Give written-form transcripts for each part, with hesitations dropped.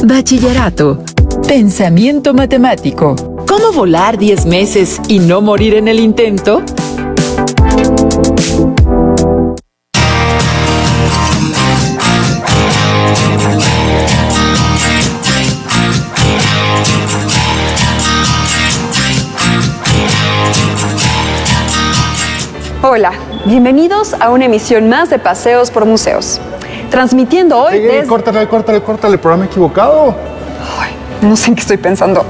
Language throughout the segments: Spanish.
Bachillerato. Pensamiento matemático. ¿Cómo volar 10 meses y no morir en el intento? Hola, bienvenidos a una emisión más de Paseos por Museos. Transmitiendo hoy desde... Córtale, programa equivocado. Ay, no sé en qué estoy pensando.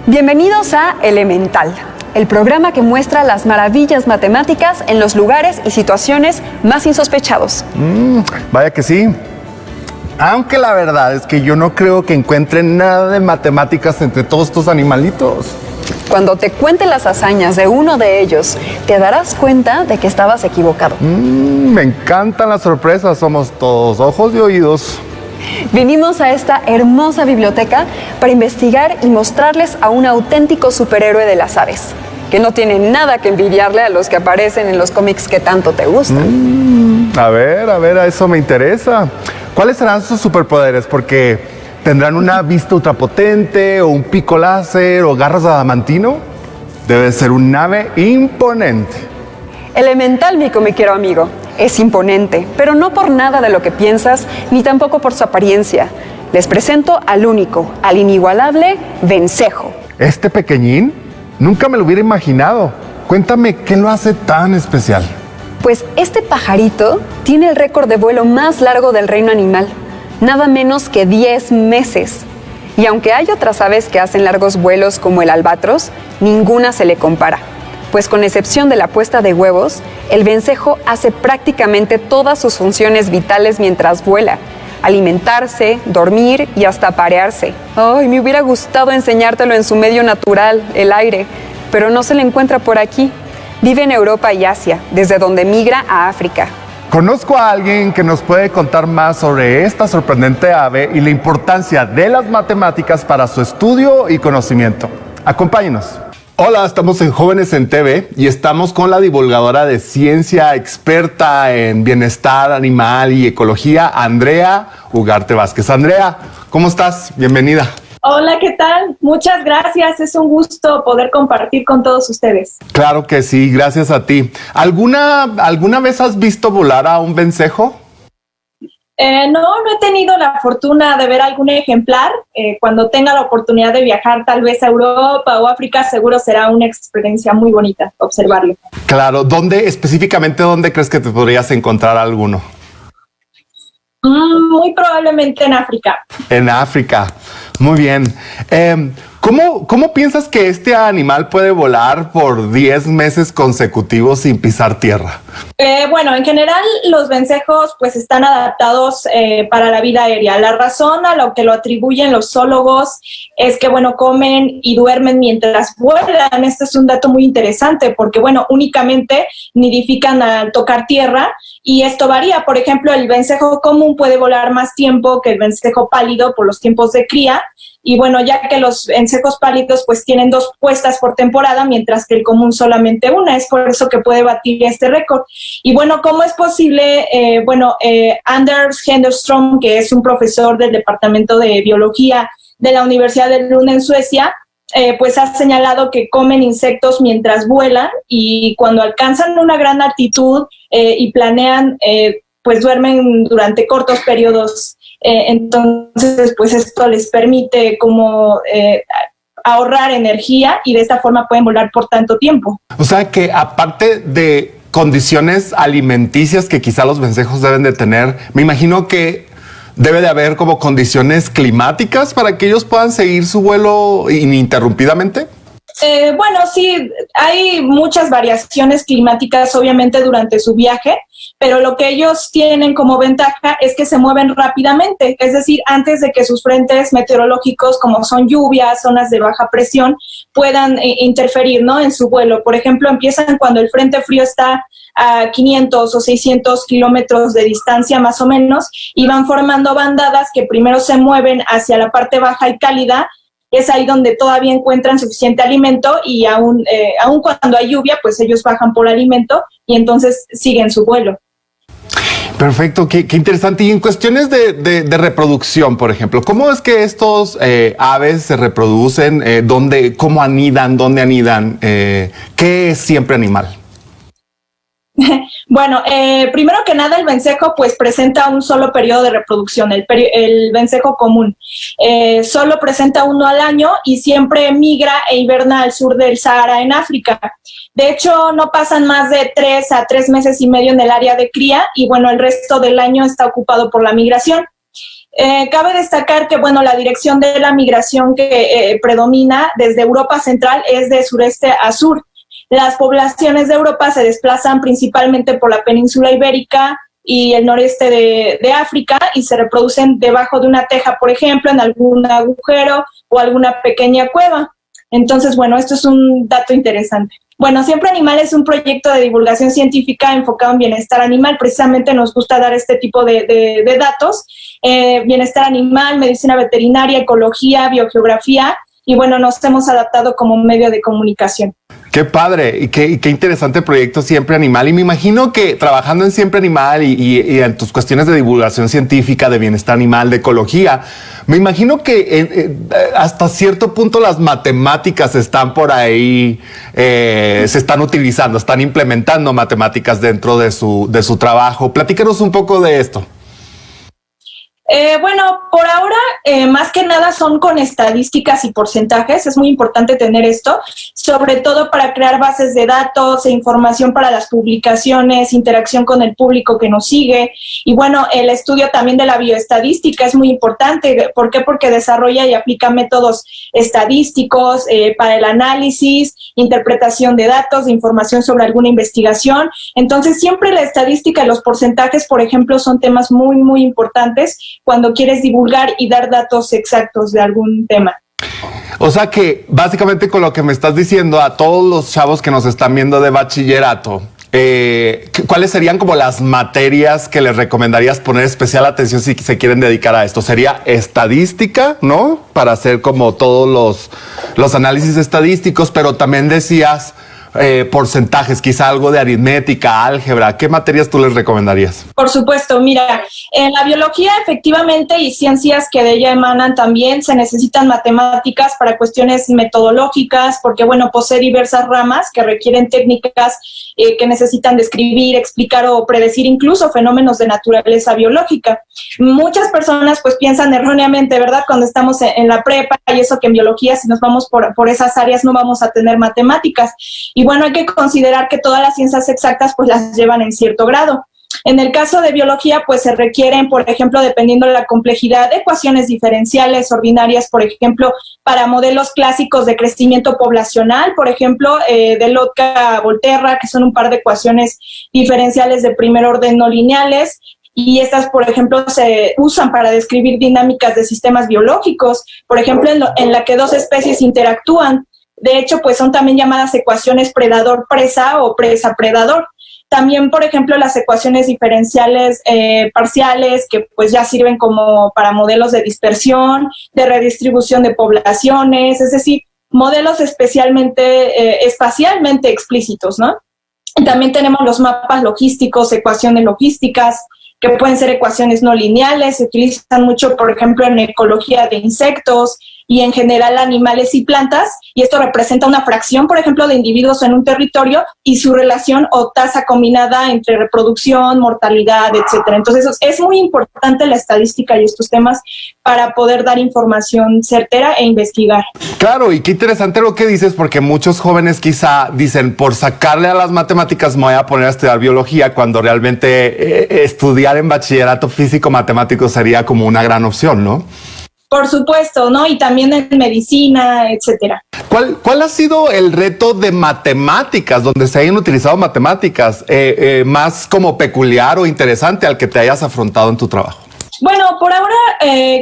Bienvenidos a Elemental, el programa que muestra las maravillas matemáticas en los lugares y situaciones más insospechados. Vaya que sí. Aunque la verdad es que yo no creo que encuentren nada de matemáticas entre todos estos animalitos. Cuando te cuente las hazañas de uno de ellos, te darás cuenta de que estabas equivocado. Me encantan las sorpresas, somos todos ojos y oídos. Vinimos a esta hermosa biblioteca para investigar y mostrarles a un auténtico superhéroe de las aves, que no tiene nada que envidiarle a los que aparecen en los cómics que tanto te gustan. A ver, a eso me interesa. ¿Cuáles serán sus superpoderes? Porque ¿tendrán una vista ultrapotente o un pico láser o garras de adamantino? Debe ser un nave imponente. Elemental, mi comiquero amigo. Es imponente, pero no por nada de lo que piensas, ni tampoco por su apariencia. Les presento al único, al inigualable Vencejo. ¿Este pequeñín? Nunca me lo hubiera imaginado. Cuéntame, ¿qué lo hace tan especial? Pues este pajarito tiene el récord de vuelo más largo del reino animal. Nada menos que 10 meses. Y aunque hay otras aves que hacen largos vuelos como el albatros, ninguna se le compara. Pues con excepción de la puesta de huevos, el vencejo hace prácticamente todas sus funciones vitales mientras vuela. Alimentarse, dormir y hasta aparearse. Ay, me hubiera gustado enseñártelo en su medio natural, el aire, pero no se le encuentra por aquí. Vive en Europa y Asia, desde donde migra a África. Conozco a alguien que nos puede contar más sobre esta sorprendente ave y la importancia de las matemáticas para su estudio y conocimiento. Acompáñenos. Hola, estamos en Jóvenes en TV y estamos con la divulgadora de ciencia, experta en bienestar animal y ecología, Andrea Ugarte Vázquez. Andrea, ¿cómo estás? Bienvenida. Hola, ¿qué tal? Muchas gracias. Es un gusto poder compartir con todos ustedes. Claro que sí, gracias a ti. ¿Alguna vez has visto volar a un vencejo? No he tenido la fortuna de ver algún ejemplar. Cuando tenga la oportunidad de viajar tal vez a Europa o África, seguro será una experiencia muy bonita observarlo. Claro, específicamente dónde crees que te podrías encontrar alguno? Muy probablemente en África. En África, muy bien. ¿Cómo piensas que este animal puede volar por 10 meses consecutivos sin pisar tierra? Bueno, en general los vencejos pues están adaptados para la vida aérea. La razón a lo que lo atribuyen los zoólogos es que, bueno, comen y duermen mientras vuelan. Este es un dato muy interesante porque, bueno, únicamente nidifican al tocar tierra y esto varía. Por ejemplo, el vencejo común puede volar más tiempo que el vencejo pálido por los tiempos de cría. Y bueno, ya que los vencejos pálidos pues tienen 2 puestas por temporada, mientras que el común solamente una, es por eso que puede batir este récord. Y bueno, ¿cómo es posible? Anders Henderström, que es un profesor del Departamento de Biología de la Universidad de Lund en Suecia, pues ha señalado que comen insectos mientras vuelan y cuando alcanzan una gran altitud y planean, pues duermen durante cortos periodos. Entonces, pues esto les permite como ahorrar energía y de esta forma pueden volar por tanto tiempo. O sea que aparte de condiciones alimenticias que quizá los vencejos deben de tener, me imagino que debe de haber como condiciones climáticas para que ellos puedan seguir su vuelo ininterrumpidamente. Bueno, sí, hay muchas variaciones climáticas obviamente durante su viaje, pero lo que ellos tienen como ventaja es que se mueven rápidamente, es decir, antes de que sus frentes meteorológicos, como son lluvias, zonas de baja presión, puedan interferir, ¿no?, en su vuelo. Por ejemplo, empiezan cuando el frente frío está a 500 o 600 kilómetros de distancia más o menos y van formando bandadas que primero se mueven hacia la parte baja y cálida. Es ahí donde todavía encuentran suficiente alimento y aún cuando hay lluvia, pues ellos bajan por alimento y entonces siguen su vuelo. Perfecto, qué interesante. Y en cuestiones de reproducción, por ejemplo, ¿cómo es que estos aves se reproducen? ¿Cómo anidan? ¿Dónde anidan? ¿Qué es siempre animal? Bueno, primero que nada el vencejo pues presenta un solo periodo de reproducción, el vencejo común. Solo presenta uno al año y siempre migra e hiberna al sur del Sahara en África. De hecho, no pasan más de 3 a 3 meses y medio en el área de cría y bueno, el resto del año está ocupado por la migración. Cabe destacar que bueno, la dirección de la migración que predomina desde Europa Central es de sureste a sur. Las poblaciones de Europa se desplazan principalmente por la península ibérica y el noreste de África y se reproducen debajo de una teja, por ejemplo, en algún agujero o alguna pequeña cueva. Entonces, bueno, esto es un dato interesante. Bueno, Siempre Animal es un proyecto de divulgación científica enfocado en bienestar animal. Precisamente nos gusta dar este tipo de datos. Bienestar animal, medicina veterinaria, ecología, biogeografía. Y bueno, nos hemos adaptado como un medio de comunicación. Qué padre y qué interesante proyecto Siempre Animal. Y me imagino que trabajando en Siempre Animal y en tus cuestiones de divulgación científica, de bienestar animal, de ecología, me imagino que hasta cierto punto las matemáticas están por ahí, se están utilizando, están implementando matemáticas dentro de su trabajo. Platícanos un poco de esto. Bueno, por ahora, más que nada son con estadísticas y porcentajes. Es muy importante tener esto, sobre todo para crear bases de datos e información para las publicaciones, interacción con el público que nos sigue. Y bueno, el estudio también de la bioestadística es muy importante. ¿Por qué? Porque desarrolla y aplica métodos estadísticos para el análisis, interpretación de datos, de información sobre alguna investigación. Entonces, siempre la estadística y los porcentajes, por ejemplo, son temas muy, muy importantes cuando quieres divulgar y dar datos exactos de algún tema. O sea que básicamente con lo que me estás diciendo a todos los chavos que nos están viendo de bachillerato, ¿cuáles serían como las materias que les recomendarías poner especial atención si se quieren dedicar a esto? Sería estadística, ¿no? Para hacer como todos los análisis estadísticos, pero también decías porcentajes, quizá algo de aritmética, álgebra. ¿Qué materias tú les recomendarías? Por supuesto, mira, en la biología efectivamente y ciencias que de ella emanan también se necesitan matemáticas para cuestiones metodológicas, porque bueno, posee diversas ramas que requieren técnicas que necesitan describir, explicar o predecir incluso fenómenos de naturaleza biológica. Muchas personas pues piensan erróneamente, ¿verdad? Cuando estamos en la prepa y eso que en biología si nos vamos por esas áreas no vamos a tener matemáticas. Y bueno, hay que considerar que todas las ciencias exactas pues las llevan en cierto grado. En el caso de biología, pues se requieren, por ejemplo, dependiendo de la complejidad, ecuaciones diferenciales ordinarias, por ejemplo, para modelos clásicos de crecimiento poblacional, por ejemplo, de Lotka-Volterra, que son un par de ecuaciones diferenciales de primer orden no lineales, y estas, por ejemplo, se usan para describir dinámicas de sistemas biológicos, por ejemplo, en la que dos especies interactúan. De hecho, pues son también llamadas ecuaciones predador-presa o presa-predador. También, por ejemplo, las ecuaciones diferenciales parciales que pues ya sirven como para modelos de dispersión, de redistribución de poblaciones, es decir, modelos espacialmente explícitos, ¿no? Y también tenemos los mapas logísticos, ecuaciones logísticas, que pueden ser ecuaciones no lineales, se utilizan mucho, por ejemplo, en ecología de insectos y en general animales y plantas, y esto representa una fracción, por ejemplo, de individuos en un territorio y su relación o tasa combinada entre reproducción, mortalidad, etcétera. Entonces, es muy importante la estadística y estos temas para poder dar información certera e investigar. Claro, y qué interesante lo que dices, porque muchos jóvenes quizá dicen, por sacarle a las matemáticas me voy a poner a estudiar biología, cuando realmente estudiar en bachillerato físico-matemático sería como una gran opción, ¿no? Por supuesto, ¿no? Y también en medicina, etcétera. ¿Cuál ha sido el reto de matemáticas, donde se hayan utilizado matemáticas, más como peculiar o interesante al que te hayas afrontado en tu trabajo? Bueno, por ahora,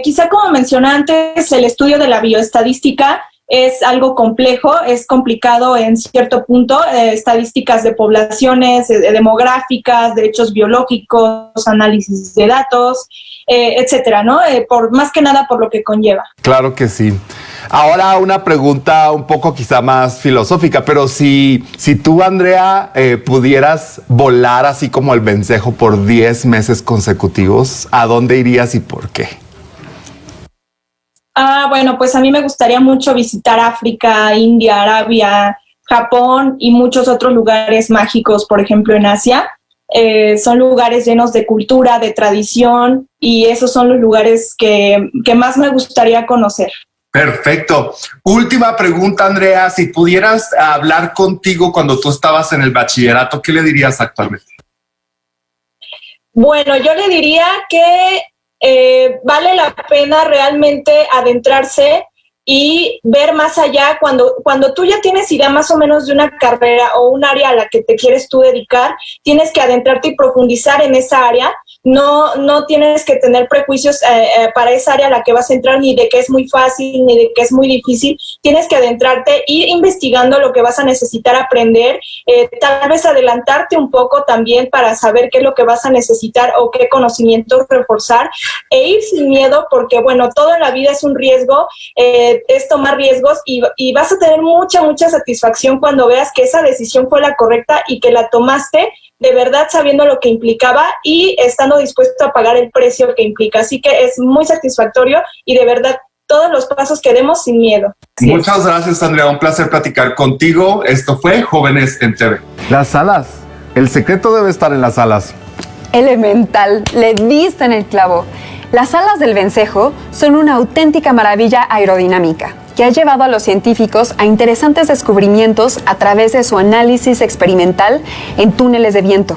quizá como mencioné antes, el estudio de la bioestadística es algo complejo, es complicado en cierto punto, estadísticas de poblaciones, demográficas, de hechos biológicos, análisis de datos, etcétera, ¿no? Por más que nada por lo que conlleva. Claro que sí. Ahora una pregunta un poco quizá más filosófica, pero si tú, Andrea, pudieras volar así como el vencejo por 10 meses consecutivos, ¿a dónde irías y por qué? Bueno, pues a mí me gustaría mucho visitar África, India, Arabia, Japón y muchos otros lugares mágicos, por ejemplo en Asia. Son lugares llenos de cultura, de tradición, y esos son los lugares que más me gustaría conocer. Perfecto. Última pregunta, Andrea. Si pudieras hablar contigo cuando tú estabas en el bachillerato, ¿qué le dirías actualmente? Bueno, yo le diría que vale la pena realmente adentrarse y ver más allá. Cuando tú ya tienes idea más o menos de una carrera o un área a la que te quieres tú dedicar, tienes que adentrarte y profundizar en esa área. No tienes que tener prejuicios para esa área a la que vas a entrar, ni de que es muy fácil, ni de que es muy difícil. Tienes que adentrarte, ir investigando lo que vas a necesitar aprender, tal vez adelantarte un poco también para saber qué es lo que vas a necesitar o qué conocimientos reforzar, e ir sin miedo, porque bueno, todo en la vida es un riesgo, es tomar riesgos, y vas a tener mucha satisfacción cuando veas que esa decisión fue la correcta y que la tomaste de verdad sabiendo lo que implicaba y estando dispuesto a pagar el precio que implica. Así que es muy satisfactorio y de verdad todos los pasos que demos sin miedo. Muchas gracias, Andrea. Un placer platicar contigo. Esto fue Jóvenes en TV. Las alas. El secreto debe estar en las alas. Elemental, le diste en el clavo. Las alas del vencejo son una auténtica maravilla aerodinámica que ha llevado a los científicos a interesantes descubrimientos a través de su análisis experimental en túneles de viento.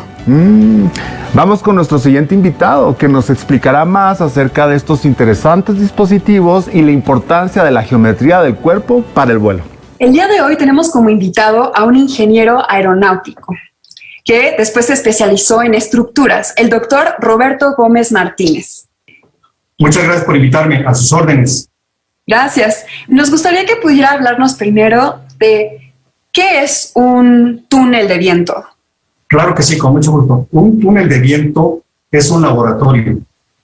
Vamos con nuestro siguiente invitado, que nos explicará más acerca de estos interesantes dispositivos y la importancia de la geometría del cuerpo para el vuelo. El día de hoy tenemos como invitado a un ingeniero aeronáutico que después se especializó en estructuras, el doctor Roberto Gómez Martínez. Muchas gracias por invitarme, a sus órdenes. Gracias. Nos gustaría que pudiera hablarnos primero de qué es un túnel de viento. Claro que sí, con mucho gusto. Un túnel de viento es un laboratorio.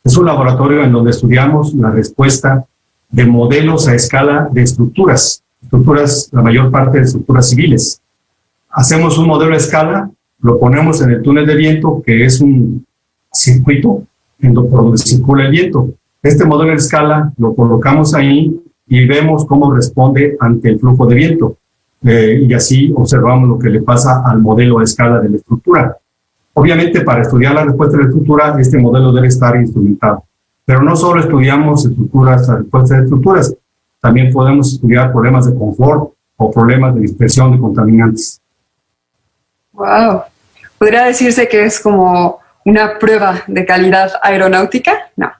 Es un laboratorio en donde estudiamos la respuesta de modelos a escala de estructuras, la mayor parte de estructuras civiles. Hacemos un modelo a escala, lo ponemos en el túnel de viento, que es un circuito por donde circula el viento. Este modelo a escala lo colocamos ahí y vemos cómo responde ante el flujo de viento. Y así observamos lo que le pasa al modelo a escala de la estructura. Obviamente, para estudiar la respuesta de la estructura, este modelo debe estar instrumentado. Pero no solo estudiamos estructuras, la respuesta de estructuras, también podemos estudiar problemas de confort o problemas de dispersión de contaminantes. ¡Wow! ¿Podría decirse que es como una prueba de calidad aeronáutica? No.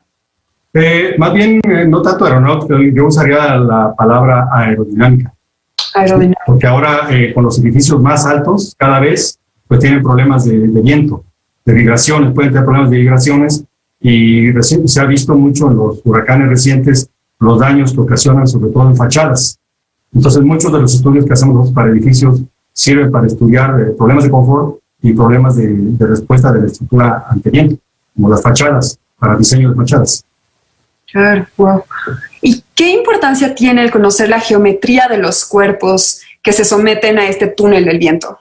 Más bien, no tanto aeronáutica, yo usaría la palabra aerodinámica. Aerodinámica. Porque ahora con los edificios más altos, cada vez pues tienen problemas de viento, de vibraciones, pueden tener problemas de vibraciones, y se ha visto mucho en los huracanes recientes los daños que ocasionan, sobre todo en fachadas. Entonces, muchos de los estudios que hacemos para edificios sirven para estudiar problemas de confort y problemas de respuesta de la estructura ante viento, como las fachadas, para diseño de fachadas. Claro, wow. ¿Y qué importancia tiene el conocer la geometría de los cuerpos que se someten a este túnel del viento?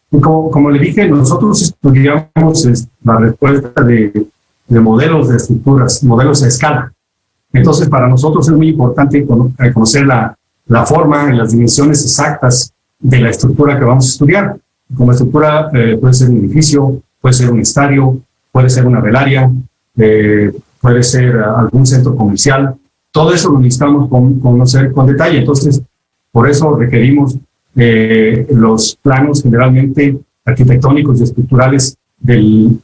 Como le dije, nosotros estudiamos la respuesta de modelos de estructuras, modelos a escala. Entonces, para nosotros es muy importante conocer la forma y las dimensiones exactas de la estructura que vamos a estudiar. Como estructura puede ser un edificio, puede ser un estadio, puede ser una velaria, puede ser algún centro comercial. Todo eso lo necesitamos conocer con detalle. Entonces, por eso requerimos los planos generalmente arquitectónicos y estructurales de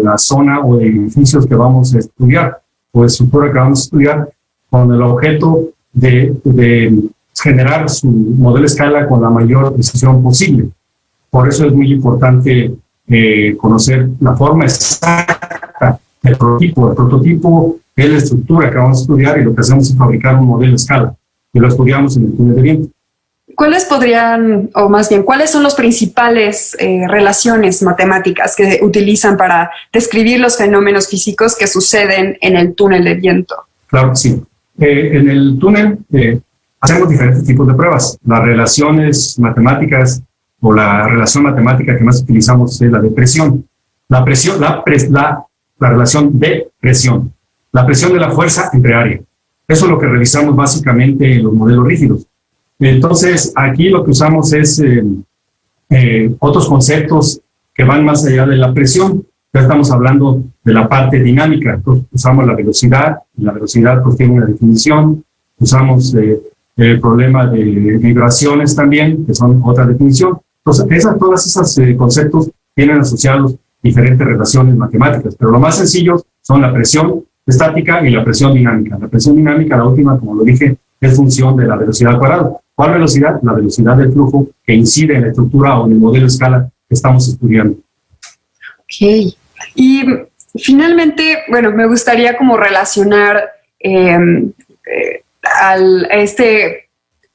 la zona o de edificios que vamos a estudiar, o de estructura que vamos a estudiar, con el objeto de generar su modelo a escala con la mayor precisión posible. Por eso es muy importante conocer la forma exacta del prototipo. El prototipo es la estructura que vamos a estudiar, y lo que hacemos es fabricar un modelo a escala, y lo estudiamos en el túnel de viento. ¿Cuáles son las principales relaciones matemáticas que utilizan para describir los fenómenos físicos que suceden en el túnel de viento? Claro que sí. En el túnel hacemos diferentes tipos de pruebas. Las relaciones matemáticas o la relación matemática que más utilizamos es la de presión. La relación de presión. La presión de la fuerza entre área. Eso es lo que revisamos básicamente en los modelos rígidos. Entonces, aquí lo que usamos es otros conceptos que van más allá de la presión. Ya estamos hablando de la parte dinámica. Entonces, usamos la velocidad, y la velocidad pues tiene una definición. Usamos el problema de vibraciones también, que son otra definición. Entonces, todos esos conceptos tienen asociados diferentes relaciones matemáticas, pero lo más sencillo son la presión estática y la presión dinámica. La presión dinámica, la última, como lo dije, es función de la velocidad al cuadrado. ¿Cuál velocidad? La velocidad del flujo que incide en la estructura o en el modelo de escala que estamos estudiando. Ok. Y finalmente, bueno, me gustaría como relacionar a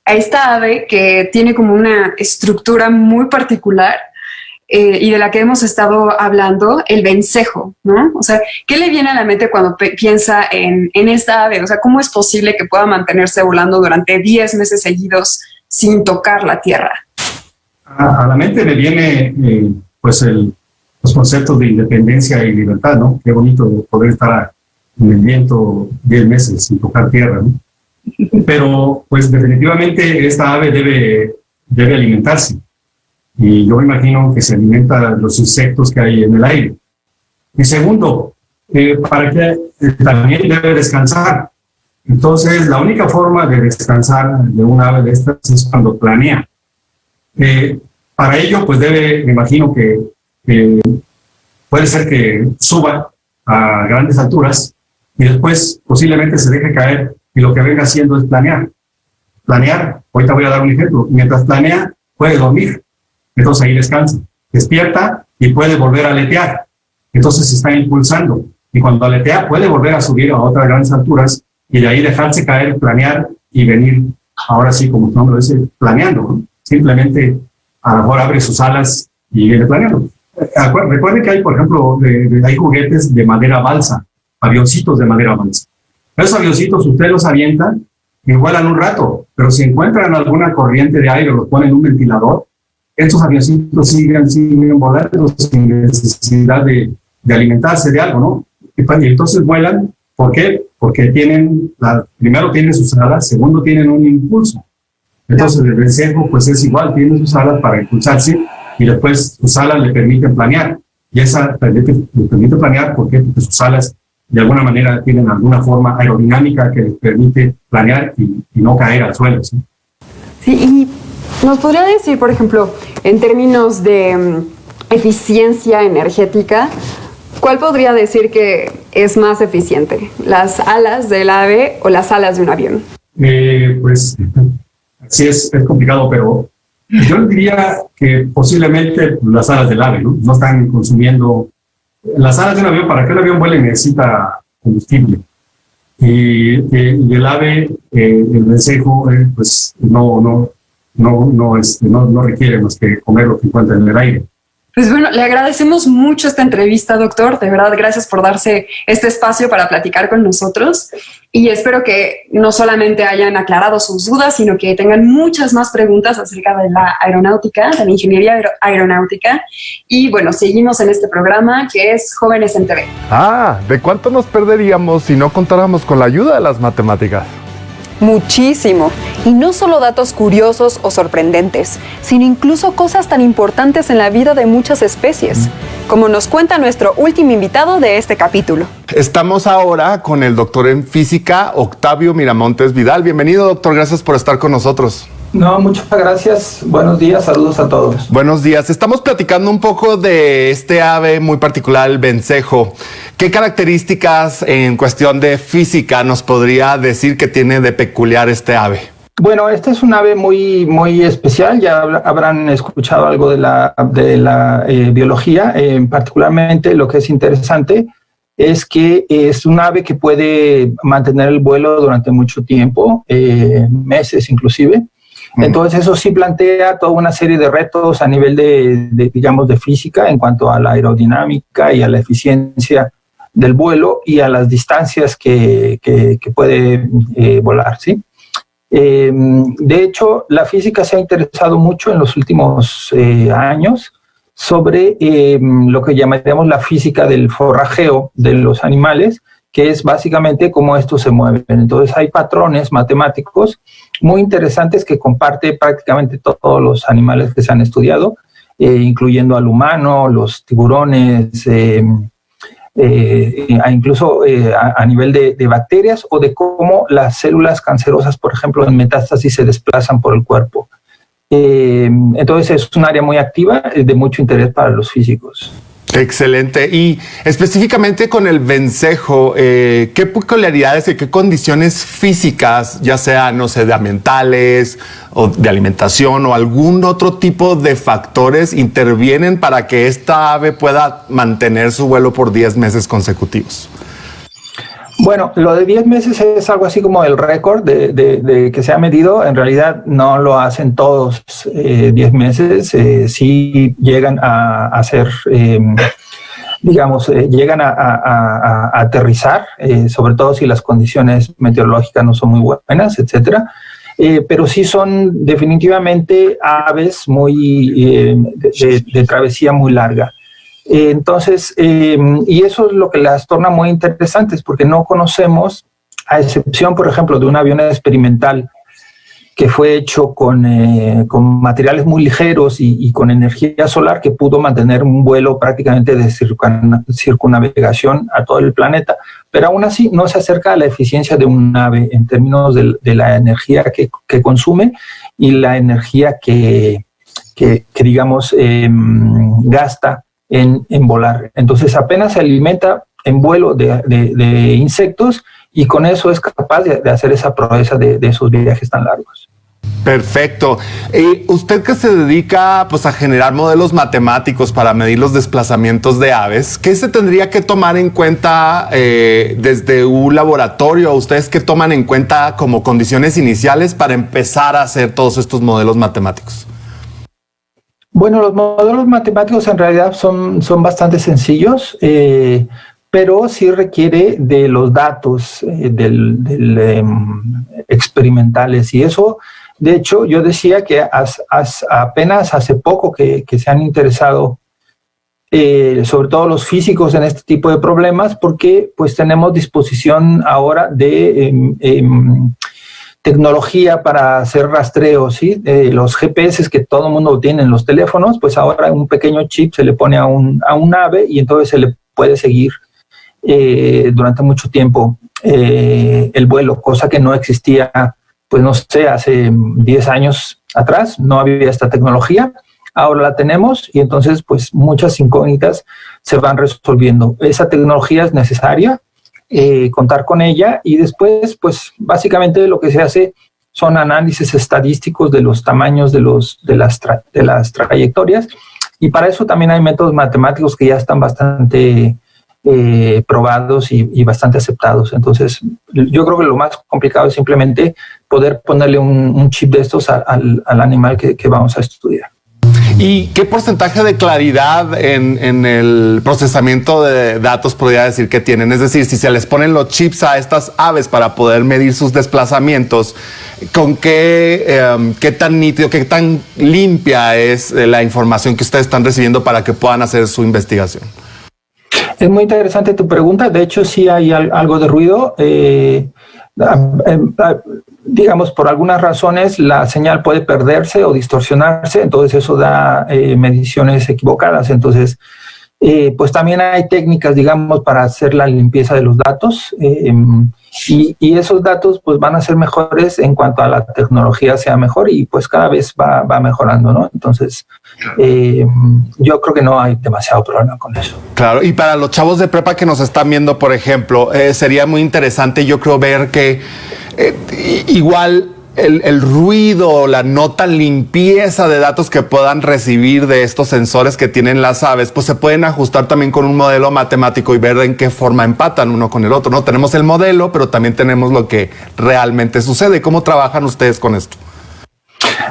esta ave que tiene como una estructura muy particular y de la que hemos estado hablando, el vencejo, ¿no? O sea, ¿qué le viene a la mente cuando piensa en esta ave? O sea, ¿cómo es posible que pueda mantenerse volando durante 10 meses seguidos sin tocar la tierra? A la mente me viene pues los conceptos de independencia y libertad, ¿no? Qué bonito poder estar en el viento 10 meses sin tocar tierra, ¿no? Pero pues definitivamente esta ave debe alimentarse. Y yo me imagino que se alimenta de los insectos que hay en el aire. Y segundo, para que también debe descansar. Entonces, la única forma de descansar de un ave de estas es cuando planea. Para ello, pues me imagino que puede ser que suba a grandes alturas y después posiblemente se deje caer y lo que venga haciendo es planear. Planear, ahorita voy a dar un ejemplo, mientras planea puede dormir. Entonces ahí descansa, despierta y puede volver a aletear. Entonces se está impulsando. Y cuando aletea puede volver a subir a otras grandes alturas y de ahí dejarse caer, planear y venir, ahora sí, como su nombre dice, planeando, ¿no? Simplemente a lo mejor abre sus alas y viene planeando. Recuerden que hay, por ejemplo, hay juguetes de madera balsa, avioncitos de madera balsa. Esos avioncitos usted los avienta y vuelan un rato, pero si encuentran alguna corriente de aire o los ponen en un ventilador, estos avioncitos siguen volando sin necesidad de alimentarse de algo, ¿no? Y entonces vuelan, ¿por qué? Porque primero tienen sus alas, segundo tienen un impulso. Entonces el vencejo pues es igual, tiene sus alas para impulsarse y después sus alas le permiten planear. Y esa le permite planear, ¿por qué? Porque sus alas de alguna manera tienen alguna forma aerodinámica que les permite planear y no caer al suelo, ¿sí? Sí, y nos podría decir, por ejemplo, en términos de eficiencia energética, ¿cuál podría decir que es más eficiente? ¿Las alas del ave o las alas de un avión? Pues sí es complicado, pero yo diría que posiblemente las alas del ave, ¿no? No están consumiendo. Las alas de un avión, para que el avión vuele necesita combustible. Y el ave, el vencejo, pues no requiere más que comer lo que encuentra en el aire. Pues bueno, le agradecemos mucho esta entrevista, doctor. De verdad, gracias por darse este espacio para platicar con nosotros. Y espero que no solamente hayan aclarado sus dudas, sino que tengan muchas más preguntas acerca de la aeronáutica, de la ingeniería aeronáutica. Y bueno, seguimos en este programa que es Jóvenes en TV. ¿De cuánto nos perderíamos si no contáramos con la ayuda de las matemáticas? Muchísimo. Y no solo datos curiosos o sorprendentes, sino incluso cosas tan importantes en la vida de muchas especies, como nos cuenta nuestro último invitado de este capítulo. Estamos ahora con el doctor en física, Octavio Miramontes Vidal. Bienvenido, doctor. Gracias por estar con nosotros. No, muchas gracias. Buenos días, saludos a todos. Buenos días. Estamos platicando un poco de este ave muy particular, el vencejo. ¿Qué características en cuestión de física nos podría decir que tiene de peculiar este ave? Bueno, esta es un ave muy, muy especial. Ya habrán escuchado algo de la biología. Particularmente lo que es interesante es que es un ave que puede mantener el vuelo durante mucho tiempo, meses inclusive. Entonces eso sí plantea toda una serie de retos a nivel de física en cuanto a la aerodinámica y a la eficiencia del vuelo y a las distancias que puede volar, ¿sí? De hecho, la física se ha interesado mucho en los últimos años sobre lo que llamaríamos la física del forrajeo de los animales, que es básicamente cómo estos se mueven. Entonces hay patrones matemáticos muy interesantes que comparte prácticamente todos los animales que se han estudiado, incluyendo al humano, los tiburones, incluso a nivel de bacterias, o de cómo las células cancerosas, por ejemplo, en metástasis se desplazan por el cuerpo. Entonces es un área muy activa, de mucho interés para los físicos. Excelente. Y específicamente con el vencejo, ¿qué peculiaridades y qué condiciones físicas, ya sea, no sé, de ambientales o de alimentación o algún otro tipo de factores intervienen para que esta ave pueda mantener su vuelo por 10 meses consecutivos? Bueno, lo de 10 meses es algo así como el récord de que se ha medido. En realidad no lo hacen todos 10 meses. Sí llegan a hacer, llegan a aterrizar, sobre todo si las condiciones meteorológicas no son muy buenas, etcétera. Pero sí son definitivamente aves muy de travesía muy larga. Entonces, y eso es lo que las torna muy interesantes, porque no conocemos, a excepción, por ejemplo, de un avión experimental que fue hecho con materiales muy ligeros y con energía solar, que pudo mantener un vuelo prácticamente de circunnavegación a todo el planeta, pero aún así no se acerca a la eficiencia de un ave en términos de la energía que consume y la energía que digamos, gasta en volar. Entonces apenas se alimenta en vuelo de insectos, y con eso es capaz de hacer esa proeza de esos viajes tan largos. Perfecto. Usted que se dedica pues a generar modelos matemáticos para medir los desplazamientos de aves, ¿qué se tendría que tomar en cuenta desde un laboratorio? ¿Ustedes qué toman en cuenta como condiciones iniciales para empezar a hacer todos estos modelos matemáticos? Bueno, los modelos matemáticos en realidad son bastante sencillos, pero sí requiere de los datos experimentales, y eso, de hecho, yo decía que apenas hace poco que se han interesado, sobre todo los físicos, en este tipo de problemas, porque pues tenemos disposición ahora de tecnología para hacer rastreos, ¿sí? Los GPS que todo el mundo tiene en los teléfonos, pues ahora un pequeño chip se le pone a un ave, y entonces se le puede seguir durante mucho tiempo el vuelo, cosa que no existía, pues no sé, hace 10 años atrás no había esta tecnología. Ahora la tenemos, y entonces pues muchas incógnitas se van resolviendo. Esa tecnología es necesaria, contar con ella, y después pues básicamente lo que se hace son análisis estadísticos de los tamaños de las trayectorias, y para eso también hay métodos matemáticos que ya están bastante probados y bastante aceptados. Entonces yo creo que lo más complicado es simplemente poder ponerle un chip de estos al animal que vamos a estudiar. ¿Y qué porcentaje de claridad en el procesamiento de datos podría decir que tienen? Es decir, si se les ponen los chips a estas aves para poder medir sus desplazamientos, ¿con qué tan nítido, qué tan limpia es la información que ustedes están recibiendo para que puedan hacer su investigación? Es muy interesante tu pregunta. De hecho, sí hay algo de ruido. Digamos, por algunas razones la señal puede perderse o distorsionarse, entonces eso da mediciones equivocadas. Entonces, pues también hay técnicas, digamos, para hacer la limpieza de los datos, y esos datos pues van a ser mejores en cuanto a la tecnología sea mejor, y pues cada vez va mejorando, ¿no? Entonces, yo creo que no hay demasiado problema con eso. Claro, y para los chavos de prepa que nos están viendo, por ejemplo, sería muy interesante, yo creo, ver que igual el ruido, la no tan limpieza de datos que puedan recibir de estos sensores que tienen las aves, pues se pueden ajustar también con un modelo matemático y ver en qué forma empatan uno con el otro, ¿no? Tenemos el modelo, pero también tenemos lo que realmente sucede. ¿Cómo trabajan ustedes con esto?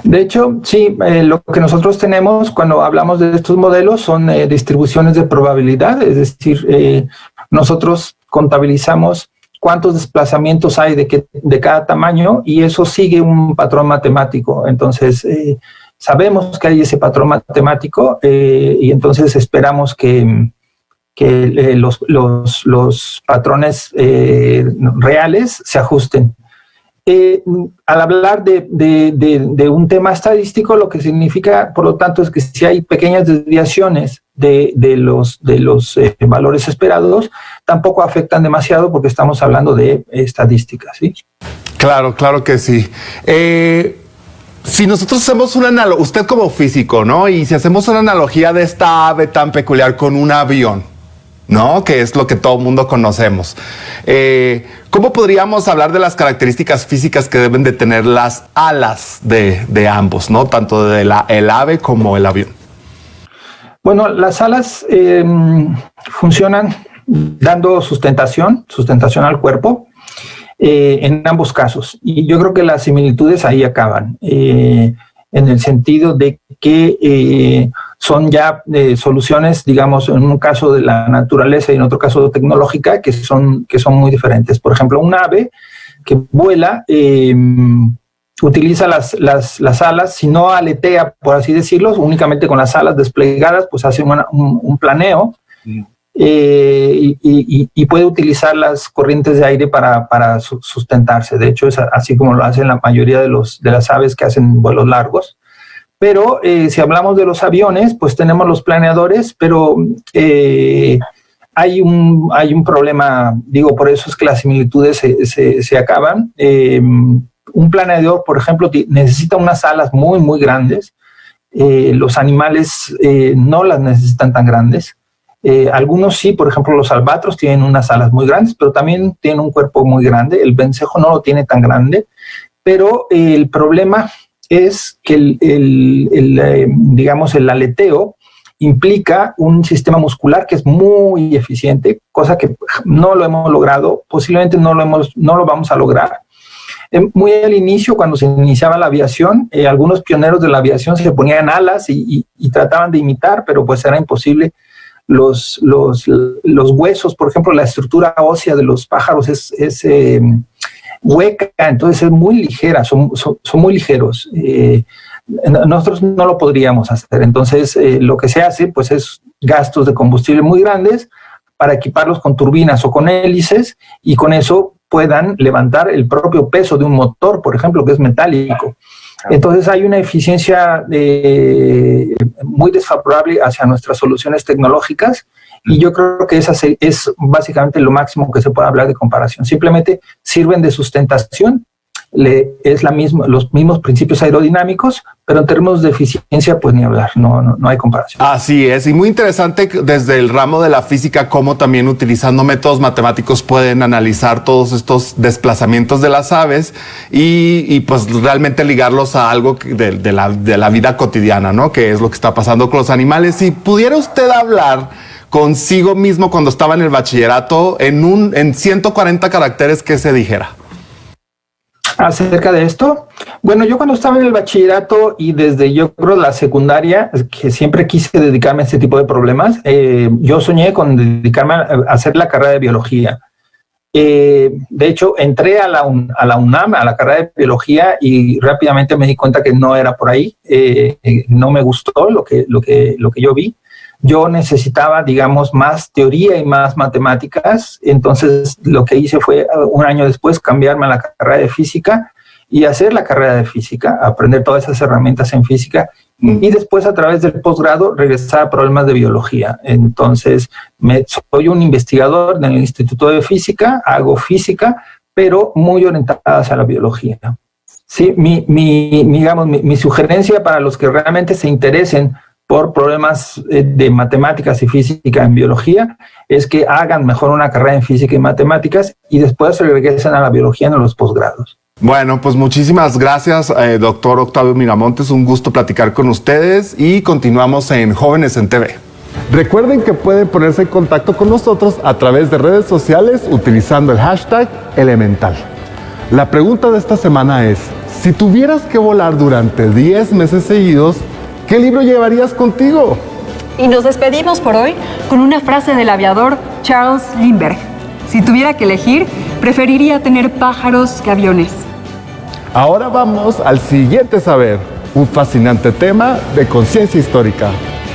De hecho, sí, lo que nosotros tenemos cuando hablamos de estos modelos son distribuciones de probabilidad, es decir, nosotros contabilizamos cuántos desplazamientos hay de cada tamaño, y eso sigue un patrón matemático. Entonces, sabemos que hay ese patrón matemático y entonces esperamos que los patrones reales se ajusten. Al hablar de un tema estadístico, lo que significa, por lo tanto, es que si hay pequeñas desviaciones de los valores esperados, tampoco afectan demasiado porque estamos hablando de estadísticas, ¿sí? Claro, claro que sí. Si nosotros hacemos una analogía, usted como físico, ¿no? Y si hacemos una analogía de esta ave tan peculiar con un avión, ¿no? Que es lo que todo el mundo conocemos. ¿Cómo podríamos hablar de las características físicas que deben de tener las alas de ambos, ¿no? Tanto de el ave como el avión. Bueno, las alas funcionan dando sustentación al cuerpo en ambos casos. Y yo creo que las similitudes ahí acaban, en el sentido de que son ya soluciones, digamos, en un caso de la naturaleza y en otro caso tecnológica, que son muy diferentes. Por ejemplo, un ave que vuela utiliza las alas, si no aletea, por así decirlo, únicamente con las alas desplegadas, pues hace un planeo y puede utilizar las corrientes de aire para sustentarse. De hecho, es así como lo hacen la mayoría de las aves que hacen vuelos largos. Pero si hablamos de los aviones, pues tenemos los planeadores, pero hay un problema, digo, por eso es que las similitudes se acaban. Un planeador, por ejemplo, necesita unas alas muy, muy grandes. Los animales no las necesitan tan grandes. Algunos sí, por ejemplo, los albatros tienen unas alas muy grandes, pero también tienen un cuerpo muy grande. El vencejo no lo tiene tan grande, pero el problema es que digamos, el aleteo implica un sistema muscular que es muy eficiente, cosa que no lo hemos logrado, posiblemente no lo vamos a lograr. Muy al inicio, cuando se iniciaba la aviación, algunos pioneros de la aviación se ponían alas y trataban de imitar, pero pues era imposible. Los huesos, por ejemplo, la estructura ósea de los pájaros es hueca, entonces es muy ligera, son muy ligeros. Nosotros no lo podríamos hacer. Entonces, lo que se hace pues es gastos de combustible muy grandes para equiparlos con turbinas o con hélices, y con eso puedan levantar el propio peso de un motor, por ejemplo, que es metálico. Entonces hay una eficiencia muy desfavorable hacia nuestras soluciones tecnológicas, y yo creo que esa es básicamente lo máximo que se puede hablar de comparación. Simplemente sirven de sustentación, es los mismos principios aerodinámicos, pero en términos de eficiencia, pues ni hablar, no hay comparación. Así es, y muy interesante desde el ramo de la física, cómo también utilizando métodos matemáticos pueden analizar todos estos desplazamientos de las aves y pues realmente ligarlos a algo de la vida cotidiana, ¿no? Que es lo que está pasando con los animales. Si pudiera usted hablar consigo mismo cuando estaba en el bachillerato en 140 caracteres, ¿qué se dijera acerca de esto? Bueno, yo cuando estaba en el bachillerato y desde yo creo la secundaria, que siempre quise dedicarme a este tipo de problemas, yo soñé con dedicarme a hacer la carrera de biología. De hecho, entré a la UNAM, a la carrera de biología, y rápidamente me di cuenta que no era por ahí. No me gustó lo que yo vi. Yo necesitaba, digamos, más teoría y más matemáticas. Entonces, lo que hice fue, un año después, cambiarme a la carrera de física y hacer la carrera de física, aprender todas esas herramientas en física, y después, a través del posgrado, regresar a problemas de biología. Entonces, soy un investigador en el Instituto de Física, hago física, pero muy orientada hacia la biología. Sí, mi sugerencia para los que realmente se interesen por problemas de matemáticas y física en biología es que hagan mejor una carrera en física y matemáticas y después se regresen a la biología en los posgrados. Bueno, pues muchísimas gracias, doctor Octavio Miramontes. Un gusto platicar con ustedes y continuamos en Jóvenes en TV. Recuerden que pueden ponerse en contacto con nosotros a través de redes sociales utilizando el hashtag Elemental. La pregunta de esta semana es, si tuvieras que volar durante 10 meses seguidos, ¿qué libro llevarías contigo? Y nos despedimos por hoy con una frase del aviador Charles Lindbergh. Si tuviera que elegir, Preferiría tener pájaros que aviones. Ahora vamos al siguiente saber, un fascinante tema de conciencia histórica.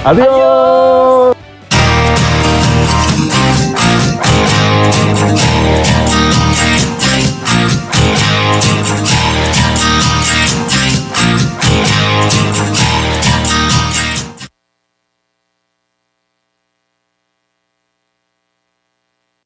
¡Adiós!